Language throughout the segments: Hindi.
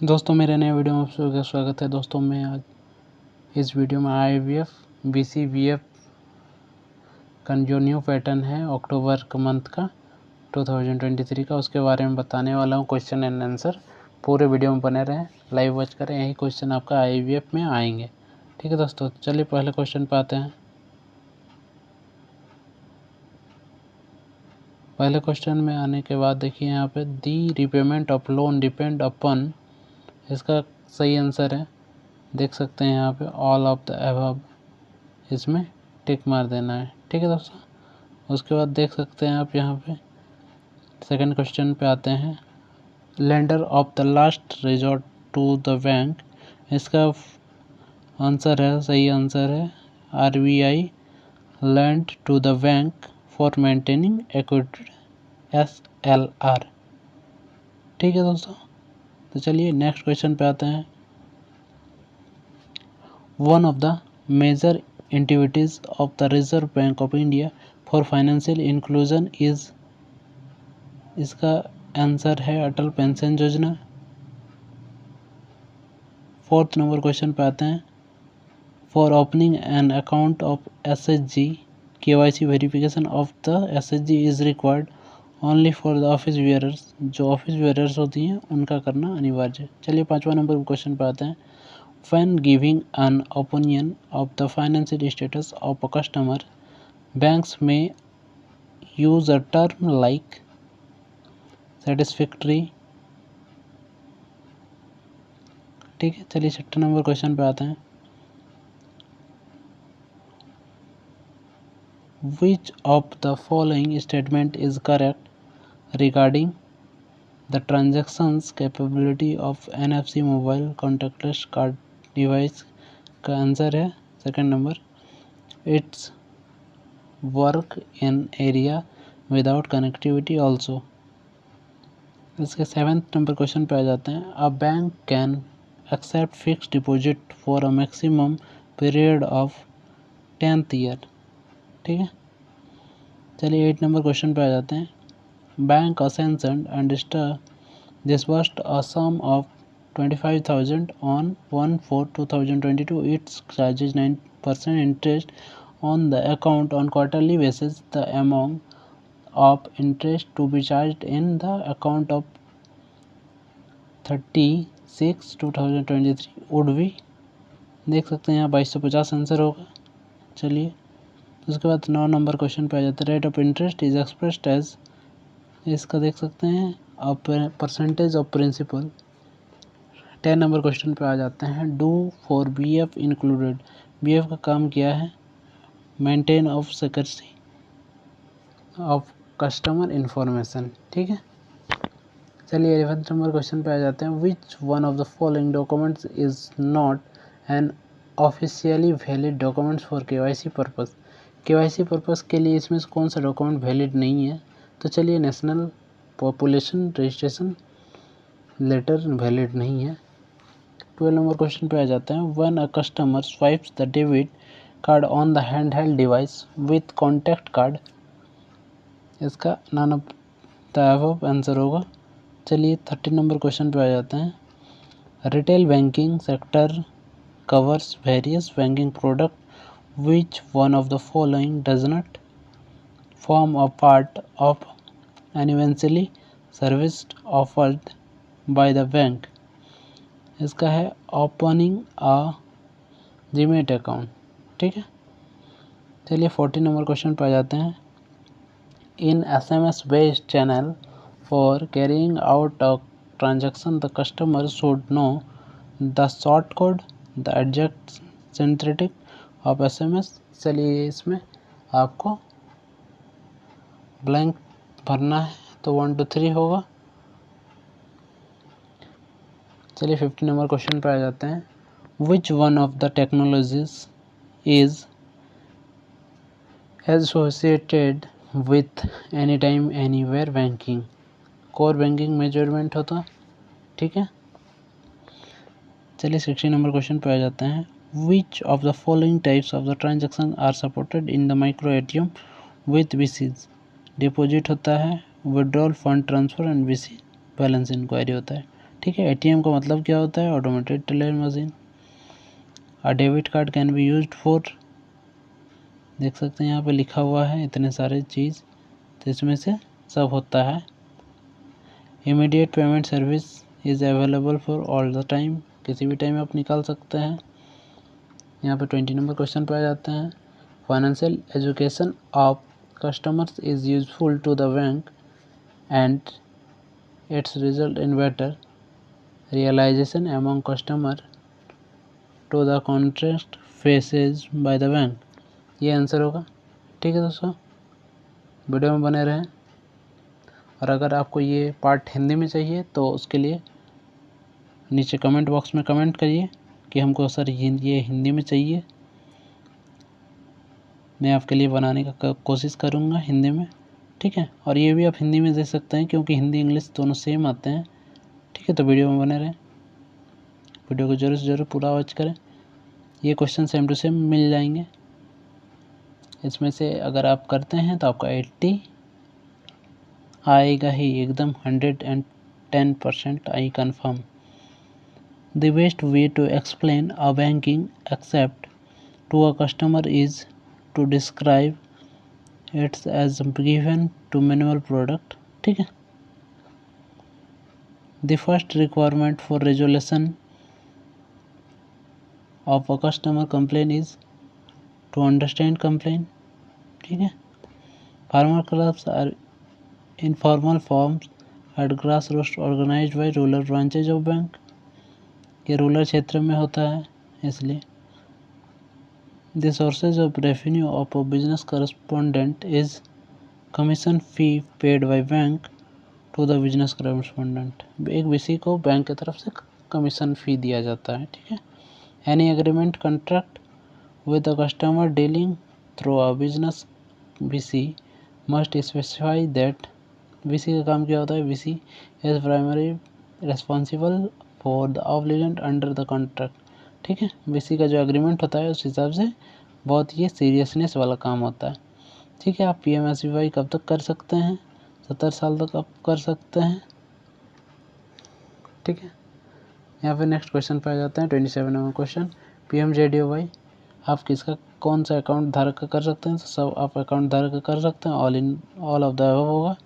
दोस्तों मेरे नए वीडियो में आप सभी का स्वागत है। दोस्तों मैं आज इस वीडियो में IVF BCVF का जो न्यू पैटर्न है अक्टूबर का मंथ का 2023 का, उसके बारे में बताने वाला हूँ। क्वेश्चन एंड आंसर पूरे वीडियो में बने रहें, लाइव वॉच करें, यही क्वेश्चन आपका IVF में आएंगे। ठीक है दोस्तों, चलिए पहले क्वेश्चन पे आते हैं। पहले क्वेश्चन में आने के बाद देखिए यहाँ पे the repayment of loan depend upon, इसका सही आंसर है, देख सकते हैं यहाँ पे ऑल ऑफ द अबव, इसमें टिक मार देना है। ठीक है दोस्तों, उसके बाद देख सकते हैं आप यहाँ पे सेकंड क्वेश्चन पे आते हैं। Lender of the last resort to the bank, इसका आंसर है, सही आंसर है RBI lent to the bank for maintaining equity SLR। ठीक है दोस्तों, तो चलिए नेक्स्ट क्वेश्चन पे आते हैं। One of the major activities of the Reserve Bank of India for financial inclusion is, इसका आंसर है Atal pension Yojana. Fourth number question पे आते हैं। For opening an account of SHG KYC verification of the SHG is required only for the office bearers, जो ऑफिस वेयरर्स होती हैं उनका करना अनिवार्य है। चलिए पांचवा नंबर क्वेश्चन पे आते हैं। When giving an opinion of the financial status of a customer, banks may use a term like satisfactory। ठीक है, चलिए छठा नंबर क्वेश्चन पे आते हैं। Which of the following statement is correct regarding the transactions capability of NFC mobile contactless card device? का आंसर है second number, it's work in area without connectivity also. इसके सेवेंथ नंबर क्वेश्चन पे आ जाते हैं। A bank can accept fixed deposit for a maximum period of 10th year. ठीक है, चलिए 8 नंबर क्वेश्चन पे आ जाते हैं। Bank ascension and disbursed a sum of 25,000 on 1/4/2022. It charges 9% interest on the account on quarterly basis. The amount of interest to be charged in the account of 36/2023 would be, देख सकते हैं यहाँ 2250 आंसर होगा। चलिए उसके बाद 9 नंबर क्वेश्चन पे आ जाता है। Rate of interest is expressed as, इसका देख सकते हैं percentage of principal. 10 number question पे आ जाते हैं। Do for BF included, BF का काम किया है maintain of security of customer information. ठीक है, चलिए 11 नंबर क्वेश्चन पे आ जाते हैं। Which one of the following documents is not an officially valid documents for KYC purpose, KYC purpose के लिए इसमें से कौन सा डॉक्यूमेंट वैलिड नहीं है? तो चलिए national population registration letter valid नहीं है। 12 नंबर क्वेश्चन पे आ जाते हैं। When a customer swipes the debit card on the handheld device with contact card, इसका none of the above answer होगा। चलिए 13 नंबर क्वेश्चन पे आ जाते हैं। Retail banking sector covers various banking product, which one of the following does not form a part of an eventually service offered bye the bank, इसका है ओपनिंग अ डीमैट अकाउंट। ठीक है, चलिए 14 नंबर क्वेश्चन पे आ जाते हैं। इन SMS based channel for carrying out a transaction the customer should know the short code the exact synthetic of SMS। चलिए इसमें आपको ब्लैंक भरना है, तो 1 2 3 होगा। चलिए 15 नंबर क्वेश्चन पे आ जाते हैं। Which one of the technologies is associated with any time anywhere banking, core banking measurement होता। ठीक है, चलिए 16 नंबर क्वेश्चन पे आ जाते हैं। Which of the following types of the transaction are supported in the micro ATM with BCs, deposit होता है, withdrawal fund transfer and BC balance inquiry होता है। ठीक है। ATM का मतलब क्या होता है? Automated teller machine. A debit card can be used for, देख सकते हैं यहाँ पे लिखा हुआ है इतने सारे चीज़, तो इसमें से सब होता है। Immediate payment service is available for all the time, किसी भी टाइम आप निकाल सकते हैं। यहाँ पे 20 नंबर क्वेश्चन पे आ जाते हैं। Financial education of customers is useful to the bank and its result in better realisation among customer to the contract faces by the bank, ये आंसर होगा। ठीक है दोस्तों, वीडियो में बने रहें। और अगर आपको ये पार्ट हिंदी में चाहिए तो उसके लिए नीचे कमेंट बॉक्स में कमेंट करिए कि हमको सर ये हिंदी में चाहिए, मैं आपके लिए बनाने का कोशिश करूँगा हिंदी में। ठीक है, और ये भी आप हिंदी में दे सकते हैं क्योंकि हिंदी इंग्लिश दोनों सेम आते हैं। ठीक है, तो वीडियो में बने रहें, वीडियो को ज़रूर से ज़रूर पूरा वॉच करें। ये क्वेश्चन सेम टू सेम मिल जाएंगे, इसमें से अगर आप करते हैं तो आपका 80 आएगा ही, एकदम 110% I confirm. The best way to explain a banking accept to a customer is to describe its as given to manual product. ठीक है। The first requirement for resolution of a customer complain is to understand complain. ठीक है। Farmer clubs are informal forms at grass roots organised by rural branches of bank, ये रूरल क्षेत्र में होता है इसलिए। The sources of revenue of a business correspondent is commission fee paid by bank to the business correspondent, एक बीसी को बैंक की तरफ से कमीशन फी दिया जाता है। ठीक है। Any agreement contract with the customer dealing through a business BC must specify that, BC का काम क्या होता है? BC is primary responsible for the obligant under the contract. ठीक है, बीसी का जो एग्रीमेंट होता है उस हिसाब से बहुत ही सीरियसनेस वाला काम होता है। ठीक है। आप PMSBY कब तक कर सकते हैं? 70 साल तक आप कर सकते हैं। ठीक है। यहाँ पे नेक्स्ट क्वेश्चन पे आ जाते हैं 27 नंबर क्वेश्चन। PMJDY आप किसका कौन सा अकाउंट धारक का कर सकते हैं? तो सब आप अकाउंट धारक का कर सकते हैं, ऑल ऑफ द अबव होगा।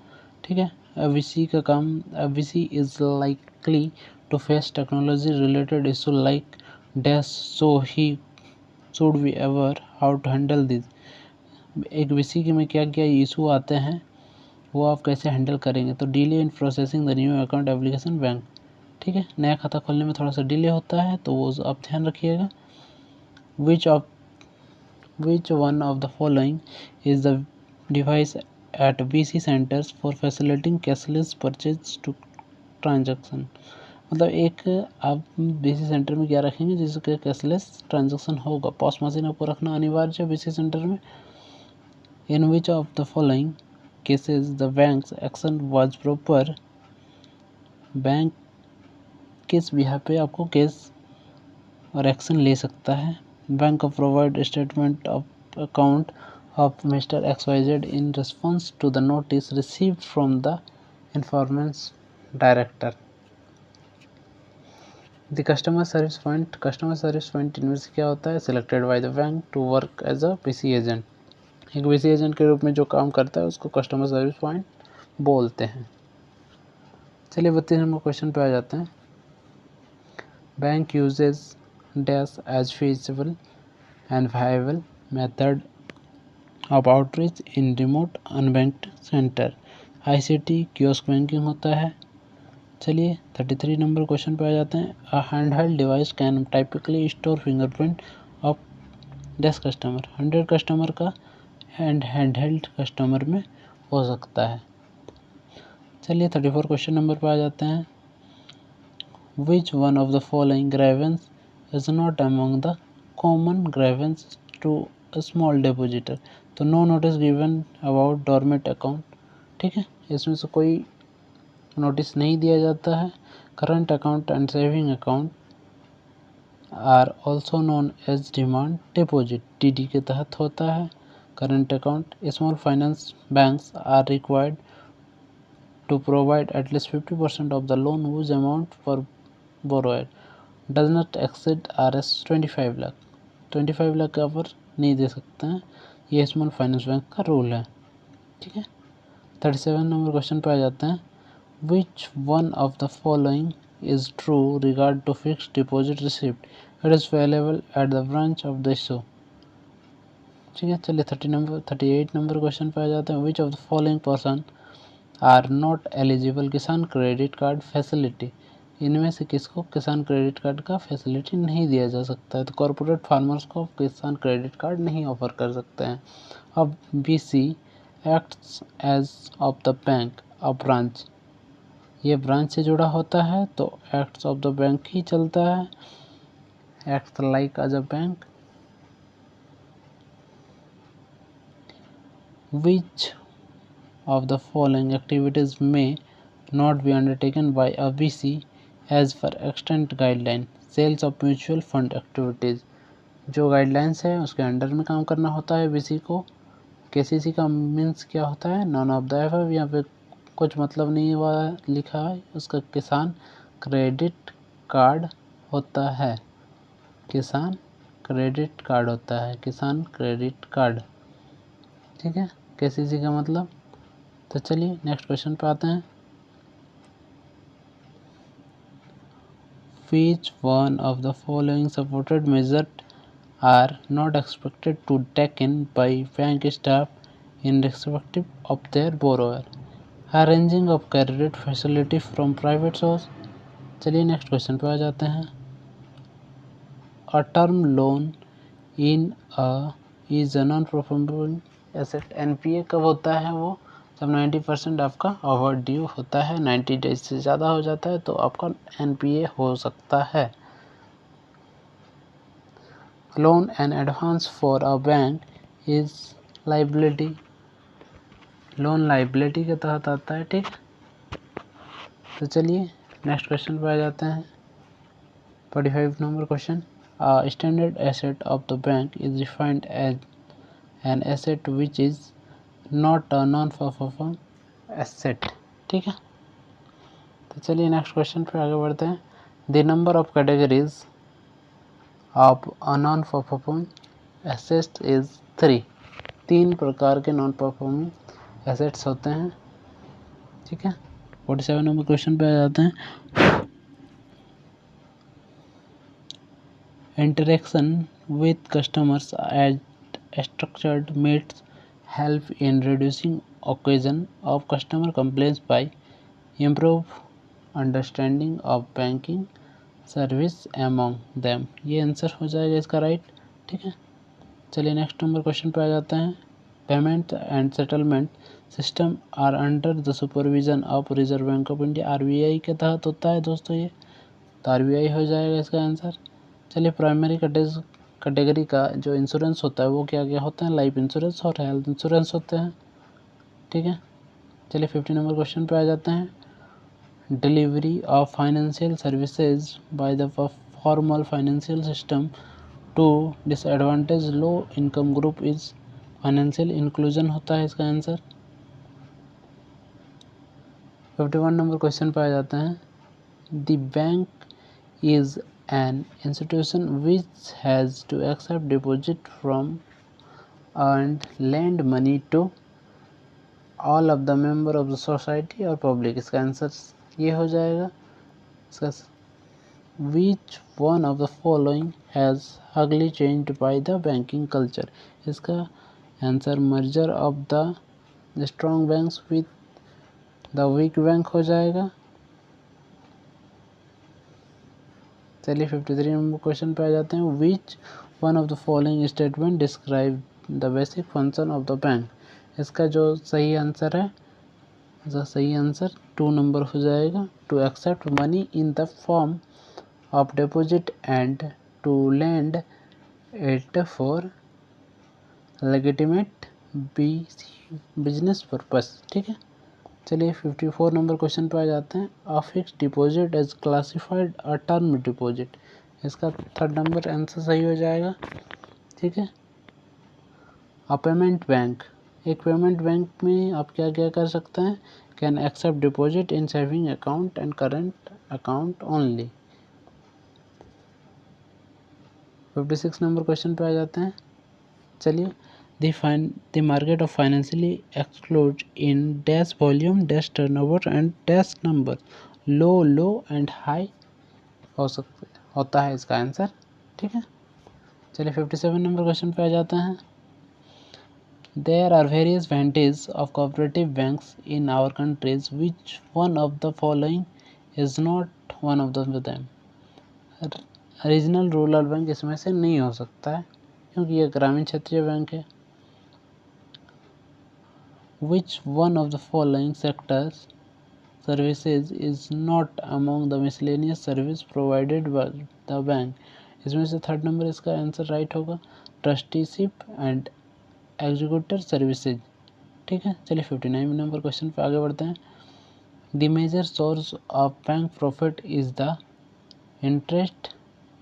ठीक है। VC का काम, VC is likely to face technology related issue like dash, so he should be aware how to handle this, एक VC के में क्या क्या इशू आते हैं वो आप कैसे हैंडल करेंगे? तो delay in processing the new account application bank. ठीक है, नया खाता खोलने में थोड़ा सा डिले होता है तो वो आप ध्यान रखिएगा। Which one of the following is the device at BC centres for facilitating cashless purchase to transaction, मतलब एक आप BC सेंटर में क्या रखेंगे जिसके कैशलेस ट्रांजैक्शन होगा? पॉस मशीन आपको रखना अनिवार्य है BC सेंटर में। In which of the following cases the banks action was proper, bank किस बिहार पे आपको केस और एक्शन ले सकता है? Bank of provide statement of account of mister XYZ in response to the notice received from the enforcement director. The customer service point इनमें से क्या होता है? Selected by the bank to work as a BC agent, एक BC एजेंट के रूप में जो काम करता है उसको कस्टमर सर्विस पॉइंट बोलते हैं। चलिए 32 नंबर क्वेश्चन पे आ जाते हैं। Bank uses dash as feasible and viable method of outreach in remote unbanked centre, ICT kiosk banking होता है। चलिए 33 नंबर क्वेश्चन पे आ जाते हैं। A handheld device can typically store fingerprint of dash customer, 100 customer का हैंडहेल्ड कस्टमर में हो सकता है। चलिए 34 क्वेश्चन नंबर पे आ जाते हैं। Which one of the following grievance is not among the common grievance to a small depositor, तो no notice given about dormant account. ठीक है, इसमें से कोई नोटिस नहीं दिया जाता है। Current account and saving account are also known as demand deposit, DD के तहत होता है current account. Small finance banks are required to provide at least 50% of the loan whose amount for borrower does not exceed Rs 25 lakh. 25 lakh का ऊपर नहीं दे सकते हैं, ये स्मॉल फाइनेंस बैंक का रूल है। ठीक है, 37 नंबर क्वेश्चन पे आ जाते हैं। Which one of the following is true regard to fixed deposit receipt, it is available at the branch of the issue. ठीक है, चलिए 38 नंबर क्वेश्चन पे आ जाते हैं। Which of the following person are not eligible Kisan credit card facility, इनमें से किसको किसान क्रेडिट कार्ड का फैसिलिटी नहीं दिया जा सकता है? तो कॉर्पोरेट फार्मर्स को किसान क्रेडिट कार्ड नहीं ऑफर कर सकते हैं। अब BC acts as of the bank a branch, ये ब्रांच से जुड़ा होता है तो एक्ट्स ऑफ द बैंक ही चलता है, acts like as a bank. Which of the following activities may not be undertaken by a BC as per extant guideline, sales of mutual fund activities, जो गाइडलाइंस है उसके अंडर में काम करना होता है BC को। KCC का मीन्स क्या होता है? नॉन ऑफ द एबव, यहाँ पे कुछ मतलब नहीं हुआ लिखा है, उसका किसान क्रेडिट कार्ड होता है, किसान क्रेडिट कार्ड होता है, किसान क्रेडिट कार्ड। ठीक है, KCC का मतलब। तो चलिए नेक्स्ट क्वेश्चन पे आते हैं। Which one of the following supported measures are not expected to taken by bank staff in respect of their borrower? Arranging of credit facility from private source। चलिए नेक्स्ट क्वेश्चन पे आ जाते हैं। A term loan in a is a non-performing asset। NPA कब होता है? वो जब 90% आपका ओवर ड्यू होता है, 90 डेज से ज़्यादा हो जाता है तो आपका NPA हो सकता है। Loan and advance for a bank is liability, loan liability के तहत आता है। ठीक, तो चलिए नेक्स्ट क्वेश्चन पे आ जाते हैं। 45 number question. Standard asset of the bank is defined as an asset which is not a non performing asset. ठीक है, तो चलिए नेक्स्ट क्वेश्चन पे आगे बढ़ते हैं। The number of categories of a non performing assets is 3। 3 प्रकार के नॉन परफॉर्मिंग एसेट्स होते हैं। ठीक है, 47 नंबर क्वेश्चन पे आ जाते हैं। Interaction with customers at structured meets help in reducing occasion of customer complaints by improve understanding of banking service among them. ये आंसर हो जाएगा इसका राइट। ठीक है, चलिए नेक्स्ट नंबर क्वेश्चन पे आ जाते हैं। Payment and settlement system are under the supervision of Reserve Bank of India, RBI के तहत होता है दोस्तों ये, तो RBI हो जाएगा इसका आंसर। चलिए प्राइमरी कैटेगरी का जो इंश्योरेंस होता है वो क्या क्या होते हैं? लाइफ इंश्योरेंस और हेल्थ इंश्योरेंस होते हैं। ठीक है, चलिए 50 नंबर क्वेश्चन पे आ जाते हैं। Delivery of financial services by the formal financial system to disadvantage low income group is financial inclusion होता है इसका आंसर। 51 नंबर क्वेश्चन पे आ जाते हैं। The bank is an institution which has to accept deposit from and lend money to all of the member of the society और पब्लिक, इसका आंसर ये हो जाएगा। इसका which one of the following has hugely changed by the banking culture, इसका answer merger of the strong banks with the weak bank हो जाएगा। चलिए 53 नंबर क्वेश्चन पे आ जाते हैं। Which one of the following statement describe the basic function of the bank, इसका जो सही आंसर है, इसका सही आंसर 2 नंबर हो जाएगा। To accept money in the form of deposit and to lend it for legitimate business purpose. ठीक है, चलिए 54 नंबर क्वेश्चन पे आ जाते हैं। A fixed deposit is classified a term deposit, इसका 3rd नंबर आंसर सही हो जाएगा। ठीक है, अ पेमेंट बैंक, एक पेमेंट बैंक में आप क्या क्या कर सकते हैं? Can accept deposit in saving account and current account only. 56 number question पे आ जाते हैं। चलिए, the market of financially exclude in dash volume dash turnover and dash number, low and high होता है इसका आंसर। ठीक है, चलिए 57 नंबर क्वेश्चन पे आ जाते हैं। There are various branches of cooperative banks in our countries. Which one of the following is not one of them? Regional rural bank इसमें से नहीं हो सकता है क्योंकि यह ग्रामीण क्षेत्रीय बैंक है। Which one of the following sectors services is not among the miscellaneous service provided by the bank? इसमें से थर्ड नंबर इसका आंसर राइट होगा, ट्रस्टीशिप एंड एग्जीक्यूटर सर्विसेज। ठीक है, चलिए 59 नंबर क्वेश्चन पे आगे बढ़ते हैं। The major source of bank profit is the interest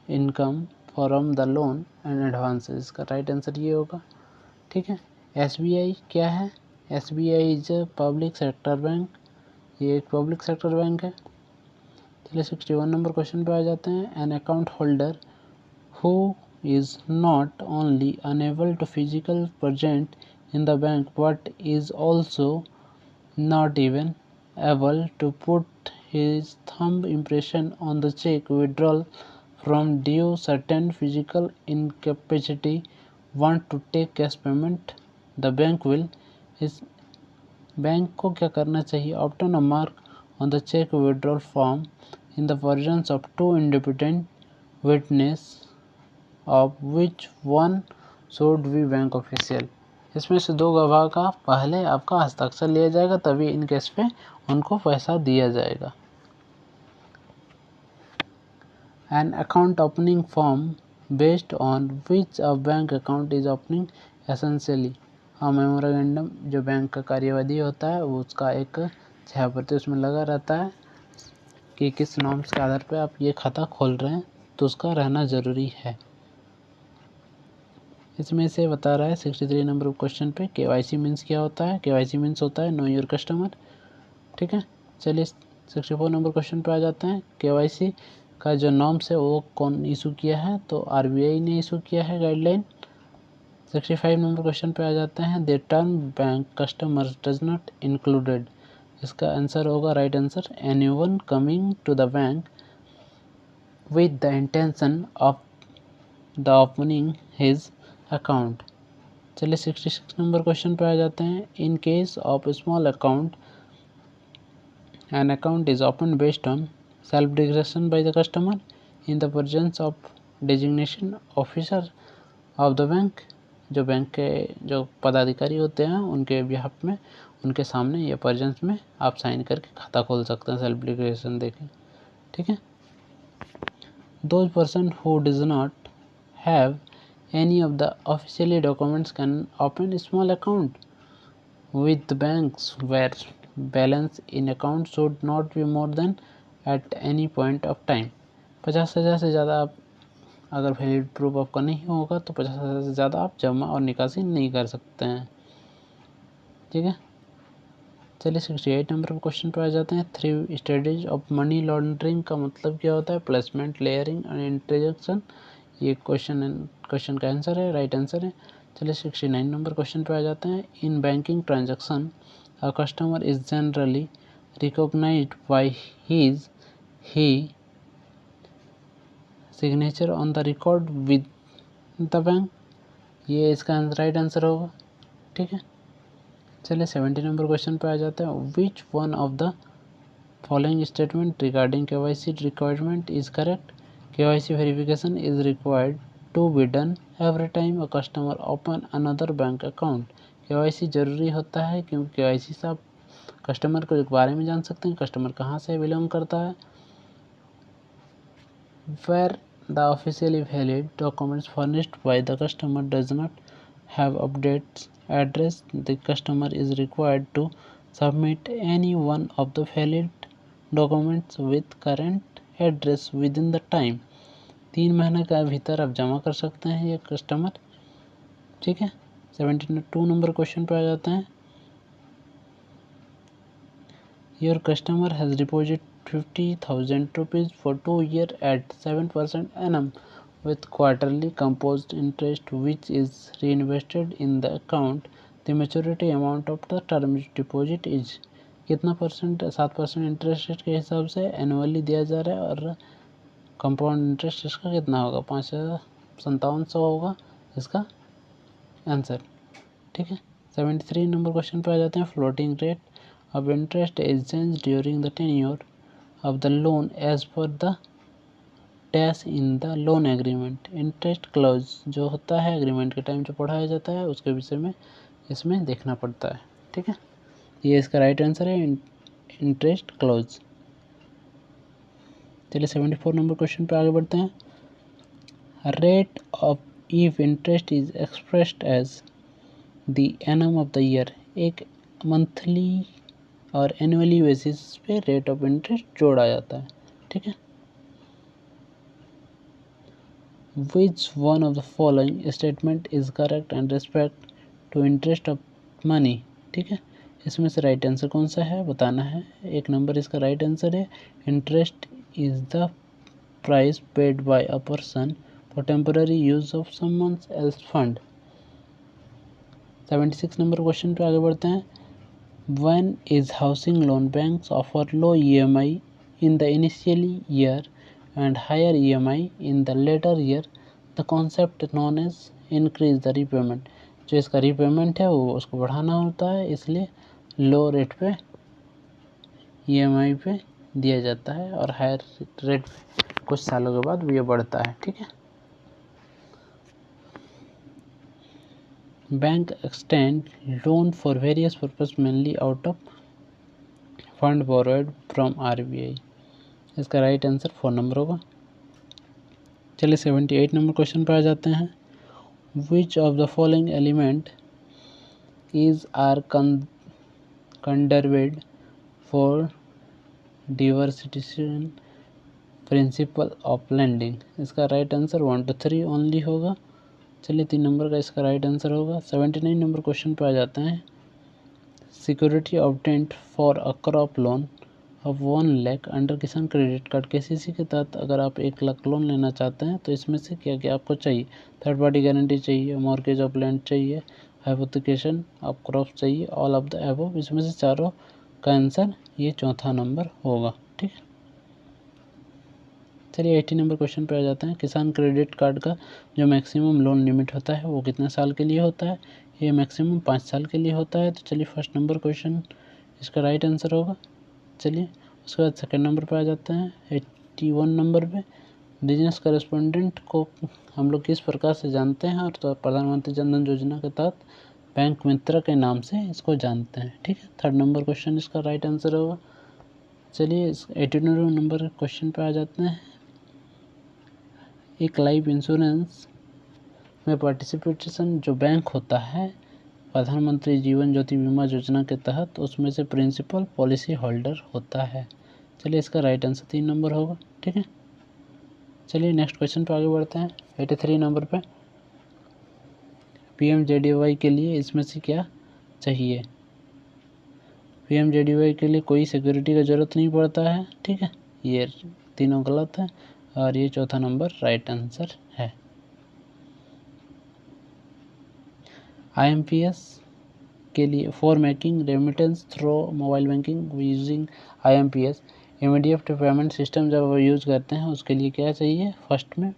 income from the loan and advances. इसका राइट आंसर ये होगा। ठीक है, एसबीआई क्या है? SBI is a public sector bank, ये एक पब्लिक सेक्टर बैंक है। चलिए 61 नंबर क्वेश्चन पे आ जाते हैं। An account holder who is not only unable to physically present in the bank but is also not even able to put his thumb impression on the check withdrawal from due certain physical incapacity want to take cash payment, the bank will इस बैंक को क्या करना चाहिए? obtain a mark on the check withdrawal form in the presence of two independent witness of which one should be bank official. इसमें से दो गवाह का पहले आपका हस्ताक्षर लिया जाएगा, तभी इन केस पे उनको पैसा दिया जाएगा। An account opening form based on which a bank account is opening essentially. हाँ, मेमोरेंडम जो बैंक का कार्यविधि होता है वो उसका एक छायाप्रति उसमें लगा रहता है कि किस नॉर्म्स के आधार पे आप ये खाता खोल रहे हैं, तो उसका रहना ज़रूरी है। इसमें से बता रहा है 63 नंबर क्वेश्चन पे केवाईसी मीन्स क्या होता है? केवाईसी मीन्स होता है नो योर कस्टमर। ठीक है, चलिए 64 नंबर क्वेश्चन पे आ जाते हैं। केवाईसी का जो नॉर्म्स है वो कौन इशू किया है? तो आरबीआई ने इशू किया है गाइडलाइन। 65 नंबर क्वेश्चन पे आ जाते हैं। The term bank customer does not included. इसका आंसर होगा right answer, anyone coming to the bank with the intention of the opening his account. चलिए 66 नंबर क्वेश्चन पे आ जाते हैं। In case of small account an account is open based on self declaration by the customer in the presence of designation officer of the bank. जो बैंक के जो पदाधिकारी होते हैं उनके बिहाफ में, उनके सामने या प्रेजेंस में आप साइन करके खाता खोल सकते हैं, सेल्फ डिक्लेरेशन देके। ठीक है, those person who does not have any of the officially documents can open a small account with banks where balance in account should not be more than at any point of time। 50,000 से ज़्यादा आप अगर वैलिड प्रूफ आपका नहीं होगा तो 50,000 से ज़्यादा आप जमा और निकासी नहीं कर सकते हैं। ठीक है, चलिए 68 नंबर पर क्वेश्चन पे आ जाते हैं। 3 स्टेजेज ऑफ मनी लॉन्ड्रिंग का मतलब क्या होता है? Placement, layering and introduction. ये क्वेश्चन का आंसर है, राइट आंसर है। चलिए 69 नंबर क्वेश्चन पे आ जाते हैं। In banking transaction a customer is generally recognised by his he signature on the record with the bank. ये इसका राइट आंसर होगा। ठीक है, चलिए 70 नंबर क्वेश्चन पे आ जाते हैं। Which one of the following statement regarding KYC requirement is correct? KYC verification is required to be done every time a customer open another bank account। KYC जरूरी होता है क्योंकि KYC से आप कस्टमर के बारे में जान सकते हैं, कस्टमर कहाँ से बिलोंग करता है। Where the officially valid documents furnished by the customer does not have updates address, the customer is required to submit any one of the valid documents with current address within the time। 3 महीने के भीतर आप जमा कर सकते हैं ये कस्टमर। ठीक है, 72 नंबर क्वेश्चन पे आ जाते हैं। Your customer has deposit 50,000 rupees for 2 years at 7% annum with quarterly compound interest which is reinvested in the account. The maturity amount of the term deposit is कितना परसेंट, 7% इंटरेस्ट रेट के हिसाब से एनुअली दिया जा रहा है और कंपाउंड इंटरेस्ट इसका कितना होगा, 5,5700 होगा इसका आंसर। ठीक है, 73 नंबर क्वेश्चन पे आ जाते हैं। Floating rate of interest is change during the tenure of the loan as per the dash in the loan agreement. Interest clause जो होता है एग्रीमेंट के टाइम जो पढ़ाया जाता है उसके विषय में इसमें देखना पड़ता है। ठीक है, ये इसका राइट आंसर है, इंटरेस्ट क्लॉज। चलिए 74 नंबर क्वेश्चन पे आगे बढ़ते हैं। Rate of if interest is expressed as the annum of the year. एक मंथली और एनुअली बेसिस पे रेट ऑफ इंटरेस्ट जोड़ा जाता है। ठीक है, which one of the following statement is correct and respect to interest of money. ठीक है, इसमें से राइट आंसर कौन सा है बताना है। एक नंबर इसका राइट आंसर है, interest is the price paid by a person for temporary use of someone else fund. 76 number question पे आगे बढ़ते हैं। When is housing loan banks offer low EMI in the initial year and higher EMI in the later year, the concept known as increase the repayment। जो इसका repayment है वो उसको बढ़ाना होता है, इसलिए लो रेट पे EMI पे दिया जाता है और हायर रेट पे कुछ सालों के बाद ये बढ़ता है। ठीक है, bank extend loan for various purpose mainly out of fund borrowed from RBI। इसका राइट आंसर 4 नंबर होगा। चलिए 78 नंबर क्वेश्चन पर आ जाते हैं। Which of the following element is are conserved for diversification principle of lending. इसका राइट आंसर 1 to 3 ओनली होगा। चलिए 3 नंबर का इसका राइट आंसर होगा। 79 नंबर क्वेश्चन पर आ जाते हैं। Security obtained for a crop loan of 1 lakh under किसान क्रेडिट कार्ड। KCC के तहत अगर आप 1 लाख लोन लेना चाहते हैं तो इसमें से क्या क्या आपको चाहिए। थर्ड पार्टी गारंटी चाहिए, मॉर्गेज ऑफ लैंड चाहिए, हाइपोथिकेशन ऑफ क्रॉप चाहिए, ऑल ऑफ द अबव। इसमें से चारों का आंसर ये चौथा नंबर होगा। ठीक है, चलिए 80 नंबर क्वेश्चन पे आ जाते हैं। किसान क्रेडिट कार्ड का जो मैक्सिमम लोन लिमिट होता है वो कितने साल के लिए होता है। ये मैक्सिमम 5 साल के लिए होता है। तो चलिए फर्स्ट नंबर क्वेश्चन इसका राइट आंसर होगा। चलिए उसके बाद सेकंड नंबर पे आ जाते हैं। 81 नंबर पे बिजनेस करेस्पोंडेंट को हम लोग किस प्रकार से जानते हैं, और तो प्रधानमंत्री जन धन योजना के तहत बैंक मित्र के नाम से इसको जानते हैं। ठीक है, थर्ड नंबर क्वेश्चन इसका राइट आंसर होगा। चलिए 82 नंबर क्वेश्चन पे आ जाते हैं। एक लाइफ इंश्योरेंस में पार्टिसिपेशन जो बैंक होता है प्रधानमंत्री जीवन ज्योति बीमा योजना के तहत, उसमें से प्रिंसिपल पॉलिसी होल्डर होता है। चलिए इसका राइट आंसर 3 नंबर होगा। ठीक है, चलिए नेक्स्ट क्वेश्चन पे आगे बढ़ते हैं। 83 नंबर पे PMJDY के लिए इसमें से क्या चाहिए। PMJDY के लिए कोई सिक्योरिटी का ज़रूरत नहीं पड़ता है। ठीक है, ये तीनों गलत है और ये चौथा नंबर राइट आंसर है। IMPS के लिए for making remittance through mobile banking using IMPS immediate payment system जब यूज़ करते हैं उसके लिए क्या चाहिए। फर्स्ट में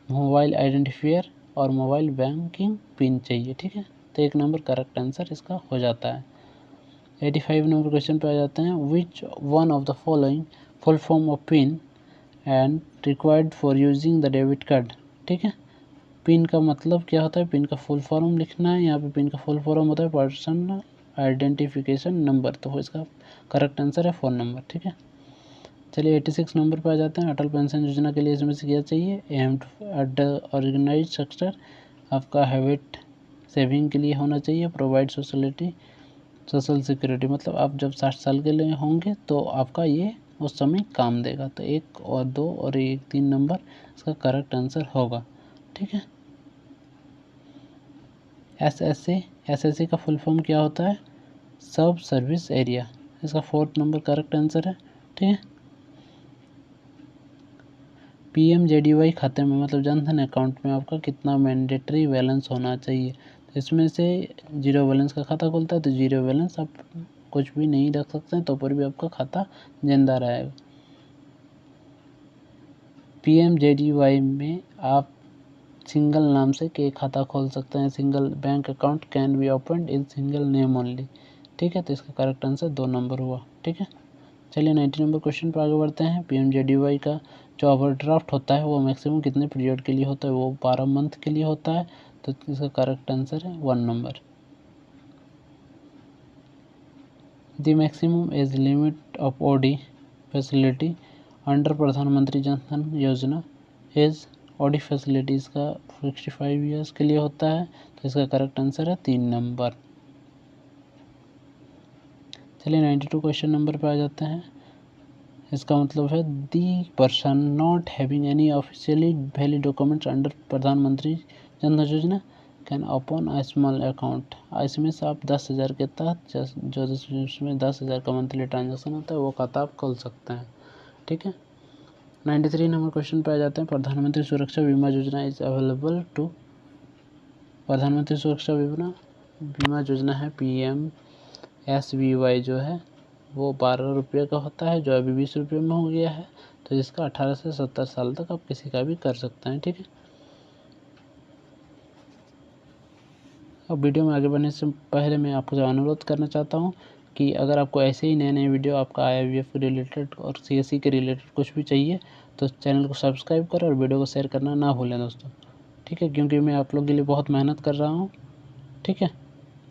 मोबाइल आइडेंटिफायर और मोबाइल बैंकिंग पिन चाहिए। ठीक है, तो 1 नंबर करेक्ट आंसर इसका हो जाता है। 85 नंबर क्वेश्चन पे आ जाते हैं। Which one of the following full form of pin and required for using the debit card. ठीक है, पिन का मतलब क्या होता है, पिन का फुल फॉर्म लिखना है। यहाँ पे पिन का फुल फॉर्म होता है पर्सनल आइडेंटिफिकेशन नंबर, तो इसका करेक्ट आंसर है 4 नंबर। ठीक है, चलिए 86 नंबर पे आ जाते हैं। अटल पेंशन योजना के लिए इसमें से क्या चाहिए। एम ऑर्गेनाइज स्ट्रक्चर आपका हैबिट सेविंग के लिए होना चाहिए। प्रोवाइड सोशल सिक्योरिटी मतलब आप जब 60 साल के लिए होंगे तो आपका ये उस समय काम देगा। तो 1 और 2 और 3 नंबर इसका करेक्ट आंसर होगा। ठीक है, SSA का फुल फॉर्म क्या होता है, सब सर्विस एरिया। इसका 4th नंबर करेक्ट आंसर है। ठीक है, PMJDY खाते में मतलब जनधन अकाउंट में आपका कितना मैंडेटरी बैलेंस होना चाहिए। तो इसमें से 0 बैलेंस का खाता खुलता है, तो 0 बैलेंस आप कुछ भी नहीं रख सकते हैं, तो पर भी आपका खाता जिंदा रहेगा। PMJDY में आप सिंगल नाम से के खाता खोल सकते हैं। Single bank account can be opened in single name only. ठीक है, तो इसका करेक्ट आंसर 2 नंबर हुआ। ठीक है, चलिए 90 नंबर क्वेश्चन पर आगे बढ़ते हैं। PMJDY का जो ओवरड्राफ्ट होता है वो मैक्सिमम कितने पीरियड के लिए होता है, वो 12 मंथ के लिए होता है। तो इसका करेक्ट आंसर है 1 number. The maximum age limit of OD facility under प्रधानमंत्री जन धन योजना एज OD फैसिलिटीज़ का 65 ईयर्स के लिए होता है। तो इसका करेक्ट आंसर है 3 नंबर। चलिए 92 क्वेश्चन नंबर पे आ जाते हैं। इसका मतलब है the person not having any officially valid documents under प्रधानमंत्री जन धन योजना can open a small account. इसमें से आप 10,000 के तहत जो जिसमें 10,000 का मंथली ट्रांजेक्शन होता है वो खाता आप खोल सकते हैं। ठीक है, 93 नंबर क्वेश्चन पे आ जाते हैं। प्रधानमंत्री सुरक्षा बीमा योजना इज अवेलेबल टू। प्रधानमंत्री सुरक्षा बीमा योजना है PMSBY जो है वो 12 रुपये का होता है, जो अभी 20 रुपये में हो गया है। तो जिसका 18 से 70 साल तक आप किसी का भी कर सकते हैं। ठीक है, अब वीडियो में आगे बढ़ने से पहले मैं आपको अनुरोध करना चाहता हूं कि अगर आपको ऐसे ही नए नए वीडियो आपका IIBF के रिलेटेड और CSE के रिलेटेड कुछ भी चाहिए तो चैनल को सब्सक्राइब करें और वीडियो को शेयर करना ना भूलें दोस्तों। ठीक है, क्योंकि मैं आप लोग के लिए बहुत मेहनत कर रहा हूँ। ठीक है,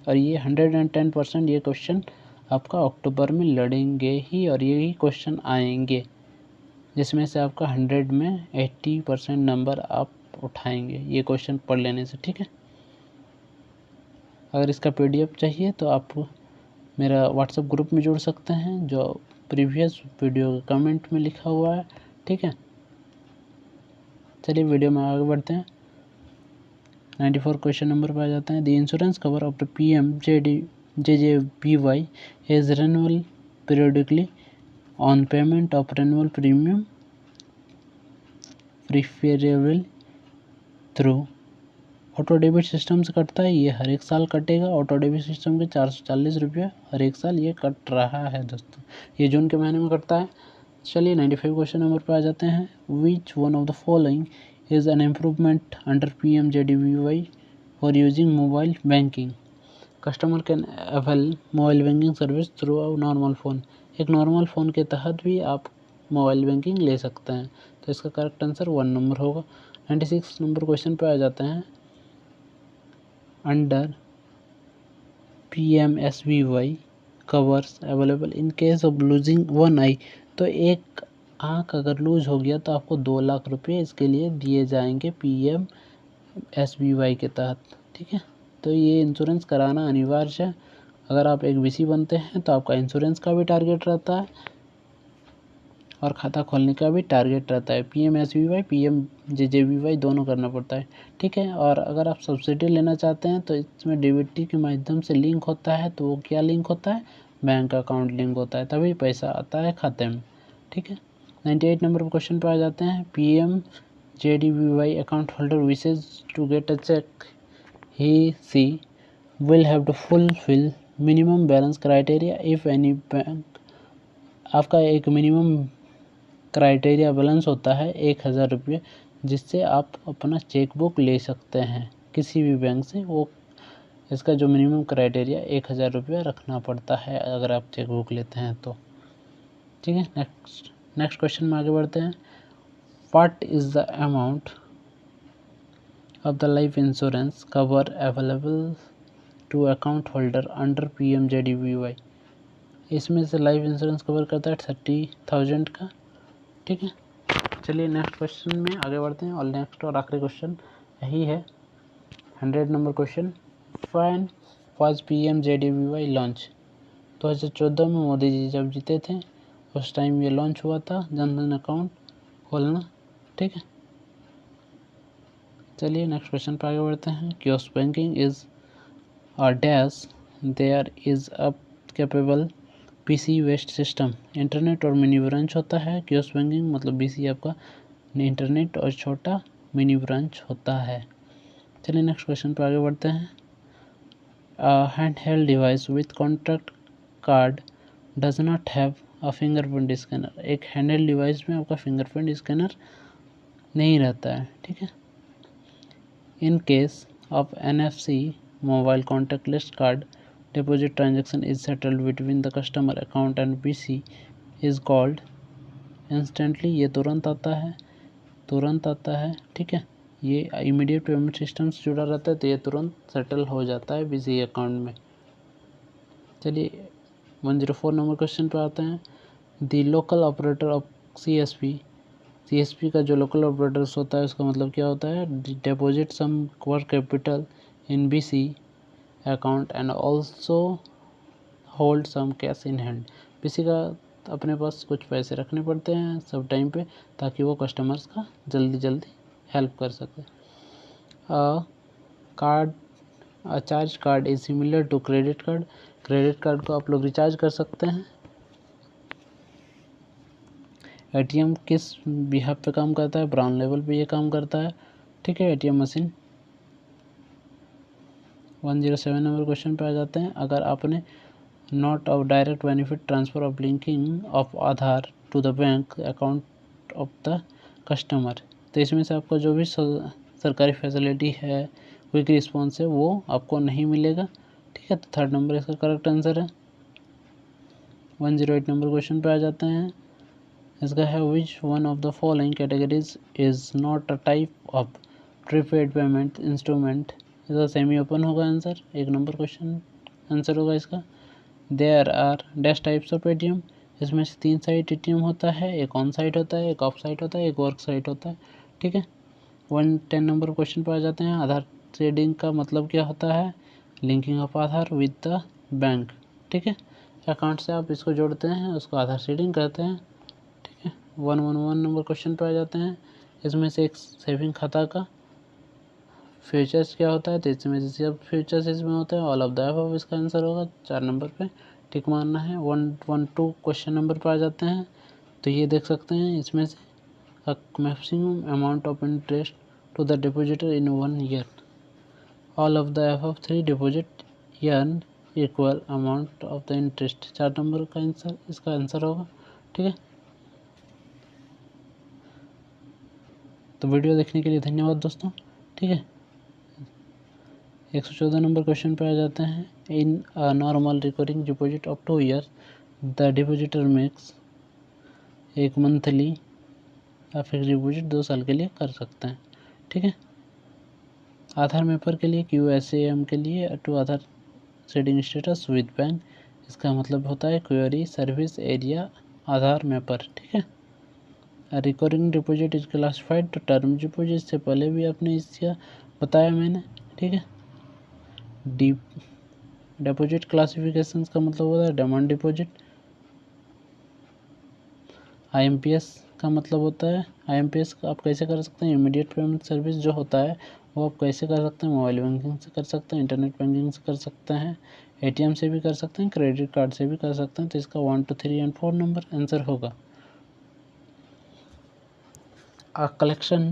और ये 110% ये क्वेश्चन आपका अक्टूबर में लड़ेंगे ही और यही क्वेश्चन आएंगे जिसमें से आपका 100 में 80% नंबर आप उठाएंगे ये क्वेश्चन पढ़ लेने से। ठीक है, अगर इसका PDF चाहिए तो आप मेरा व्हाट्सएप ग्रुप में जुड़ सकते हैं जो प्रीवियस वीडियो के कमेंट में लिखा हुआ है। ठीक है, चलिए वीडियो में आगे बढ़ते हैं। 94 क्वेश्चन नंबर पर आ जाते हैं। The insurance cover of the PMJJBY is renewal periodically on payment of renewal premium preferable through auto debit system से कटता है। ये हर एक साल कटेगा। ऑटो डेबिट सिस्टम के 440 रुपये हर एक साल ये कट रहा है दोस्तों। ये जून के महीने में कटता है। चलिए 95 क्वेश्चन नंबर पर आ जाते हैं। Which one of the following is an improvement under PMJDY for using mobile banking. Customer can avail mobile banking service through a normal phone. एक नॉर्मल फ़ोन के तहत भी आप मोबाइल बैंकिंग ले सकते हैं। तो इसका करेक्ट आंसर 1 नंबर होगा। 96 नंबर क्वेश्चन पे आ जाते हैं। Under PMSBY covers available in case of losing one eye. तो एक आँख अगर लूज हो गया तो आपको 2 लाख रुपये इसके लिए दिए जाएंगे PMSBY के तहत। ठीक है, तो ये इंश्योरेंस कराना अनिवार्य है। अगर आप एक BC बनते हैं तो आपका इंश्योरेंस का भी टारगेट रहता है और खाता खोलने का भी टारगेट रहता है। PMSBY PMJJBY दोनों करना पड़ता है। ठीक है, और अगर आप सब्सिडी लेना चाहते हैं तो इसमें DBT के माध्यम से लिंक होता है। तो वो क्या लिंक होता है, बैंक अकाउंट लिंक होता है, तभी पैसा आता है खाते में। ठीक है, 98 नंबर क्वेश्चन पर आ जाते हैं। PMJDBY account holder wishes to get a cheque he will have to fulfill minimum balance criteria if any bank. आपका एक मिनिमम क्राइटेरिया बैलेंस होता है 1,000 रुपये, जिससे आप अपना चेक बुक ले सकते हैं किसी भी बैंक से। वो इसका जो मिनिमम क्राइटेरिया 1,000 रुपये रखना पड़ता है अगर आप चेक बुक लेते हैं तो। ठीक है, नेक्स्ट क्वेश्चन में आगे बढ़ते हैं। What is the amount of the life insurance cover available to account holder under PMJDBY। इसमें से लाइफ इंश्योरेंस कवर करता है 30,000 का। ठीक है, चलिए नेक्स्ट क्वेश्चन में आगे बढ़ते हैं और नेक्स्ट और आखिरी क्वेश्चन यही है। 100 number question. When was PMJDBY launch. 2014 में मोदी जी जब जीते थे उस टाइम ये लॉन्च हुआ था जनधन अकाउंट खोलना। ठीक है, चलिए नेक्स्ट क्वेश्चन पर आगे बढ़ते हैं। कियोस्क बैंकिंग इज और dash there is a capable PC based system internet और मिनी ब्रांच होता है। कियोस्क बैंकिंग मतलब बीसी आपका इंटरनेट और छोटा मिनी ब्रांच होता है। चलिए नेक्स्ट क्वेश्चन पर आगे बढ़ते हैं। Hand held device with contact card does not have a fingerprint scanner. एक हैंडहेल्ड डिवाइस में आपका फिंगरप्रिंट स्कैनर नहीं रहता है, ठीक है। इन case of NFC mobile contactless card deposit transaction is settled between the customer account and PC is called instantly. ये तुरंत आता है, ठीक है। ये इमीडिएट पेमेंट सिस्टम से जुड़ा रहता है, तो ये तुरंत सेटल हो जाता है PC अकाउंट में। चलिए 104 नंबर क्वेश्चन पे आते हैं। The local operator of CSP का जो लोकल ऑपरेटर्स होता है उसका मतलब क्या होता है? Deposit some work capital in BC account and also hold some cash in hand. BC का अपने पास कुछ पैसे रखने पड़ते हैं सब टाइम पे, ताकि वो कस्टमर्स का जल्दी हेल्प कर सके। Charge card is similar to credit card. Credit card को आप लोग रिचार्ज कर सकते हैं। ATM किस बिहाफ पे काम करता है? ब्राउन लेवल पे ये काम करता है, ठीक है, ATM मशीन। 107 नंबर क्वेश्चन पे आ जाते हैं। अगर आपने not of direct benefit transfer of linking of Aadhaar to the bank account of the customer, तो इसमें से आपका जो भी सरकारी फैसिलिटी है, क्विक रिस्पॉन्स है, वो आपको नहीं मिलेगा, ठीक है। तो 3rd नंबर इसका करेक्ट आंसर है। 108 नंबर क्वेश्चन पे आ जाते हैं। इसका है which one of the following categories is not a type of prepaid payment instrument. इसका सेमी ओपन होगा आंसर। 1 नंबर क्वेश्चन आंसर होगा इसका। There are dash types of ATM। इसमें से 3 साइट ATM होता है, एक ऑन साइट होता है, एक ऑफ साइट होता है, एक वर्क साइट होता है, ठीक है। 110 नंबर क्वेश्चन पर आ जाते हैं। आधार शेडिंग का मतलब क्या होता है? Linking of Aadhaar with the bank, ठीक है। अकाउंट से आप इसको जोड़ते हैं, उसको आधार शेडिंग कहते हैं, ठीक है। 111 नंबर क्वेश्चन पर आ जाते हैं। इसमें से एक सेविंग खाता का फ्यूचर्स क्या होता है? तो इसमें से सब फ्यूचर्स इसमें होता है। ऑल ऑफ द अबव इसका आंसर होगा। 4 नंबर पे टिक मारना है। 112 क्वेश्चन नंबर पर आ जाते हैं। तो ये देख सकते हैं इसमें से maximum amount of interest to the depositor in 1 year. All of the above 3 deposit year equal amount of the interest. 4 number का आंसर इसका आंसर होगा, ठीक है। तो वीडियो देखने के लिए धन्यवाद दोस्तों, ठीक है। 114 नंबर क्वेश्चन पे आ जाते हैं। In a normal recurring deposit of 2 years the depositor makes, एक मंथली या फिक्स डिपॉजिट 2 साल के लिए कर सकते हैं, ठीक है। आधार मैपर के लिए QSAM के लिए to Aadhaar seeding status with bank, इसका मतलब होता है query service area Aadhaar mapper, ठीक है। Recurring deposit is classified to term deposit, इससे पहले भी आपने इसका बताया मैंने, ठीक है। डिपॉजिट क्लासिफिकेशन का मतलब होता है डिमांड डिपॉजिट। IMPS का मतलब होता है, IMPS आप कैसे कर सकते हैं? इमीडिएट पेमेंट सर्विस जो होता है वो आप कैसे कर सकते हैं? मोबाइल बैंकिंग से कर सकते हैं, इंटरनेट बैंकिंग से कर सकते हैं, ATM से भी कर सकते हैं, क्रेडिट कार्ड से भी कर सकते हैं। तो इसका 1, 2, 3 and 4 नंबर आंसर होगा। A collection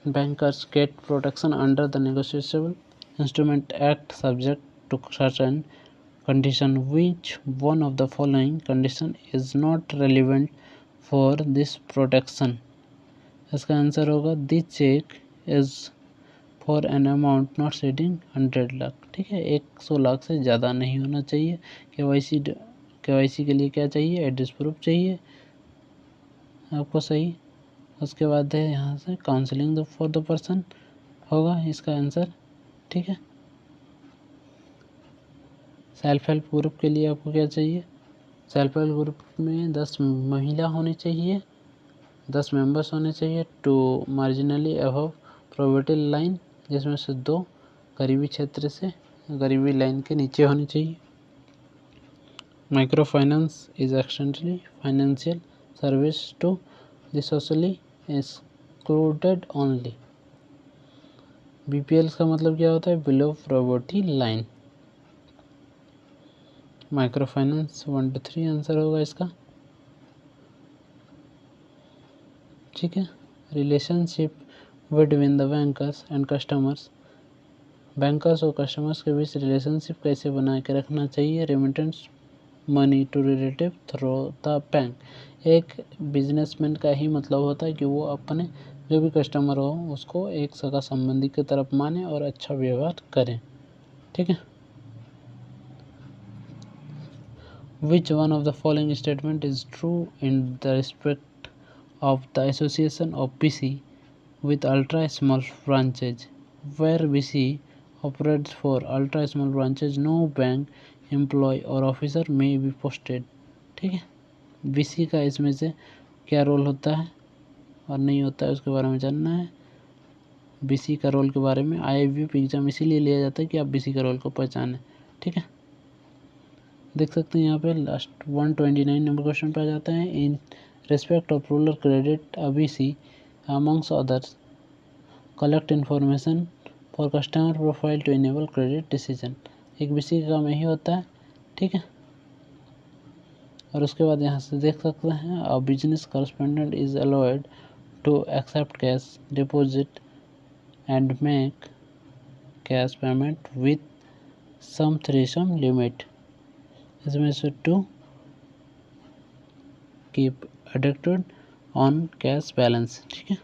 bankers get protection under the Negotiable Instrument Act subject to certain condition. Which one of the following condition is not relevant for this protection? इसका आंसर होगा this check is for an amount not exceeding 100 lakh, ठीक है। 100 लाख से ज़्यादा नहीं होना चाहिए। KYC के लिए क्या चाहिए? एड्रेस प्रूफ चाहिए आपको, सही। उसके बाद है यहाँ से काउंसलिंग फॉर द पर्सन होगा इसका आंसर, ठीक है। सेल्फ हेल्प ग्रुप के लिए आपको क्या चाहिए? सेल्फ हेल्प ग्रुप में 10 महिला होनी चाहिए, 10 मेंबर्स होने चाहिए। To marginally above poverty line, जिसमें से 2 गरीबी क्षेत्र से गरीबी लाइन के नीचे होनी चाहिए। Micro finance is extensionally financial service to the socially excluded only. BPL का मतलब क्या होता है? Below poverty line. Micro finance 1 to 3 answer होगा इसका। ठीक है। Relationship between the bankers and customers, bankers और कस्टमर्स के बीच रिलेशनशिप कैसे बना के रखना चाहिए। Remittance money to relative through the bank, एक बिजनेसमैन का ही मतलब होता है कि वो अपने जो भी कस्टमर हो उसको एक सगा संबंधी की तरफ माने और अच्छा व्यवहार करें। ठीक है। Which one of the following statement is true in the respect of the association of BC with ultra small branches? Where BC operates for ultra small branches, no bank employee or officer may be posted. ठीक है। BC का इसमें से क्या रोल होता है और नहीं होता है उसके बारे में जानना है। BC का रोल के बारे में IIBF एग्जाम इसीलिए लिया जाता है कि आप BC का रोल को पहचानें। ठीक है। देख सकते हैं यहाँ पे लास्ट 129 नंबर क्वेश्चन पे आ जाता है। In respect of rural credit BC amongst others collect information for customer profile to enable credit decision, एक BC का काम यही होता है। ठीक है। और उसके बाद यहाँ से देख सकते हैं a business correspondent is allowed to accept cash deposit and make cash payment with some threshold limit, इसमें से to keep addicted on cash balance. ठीक है।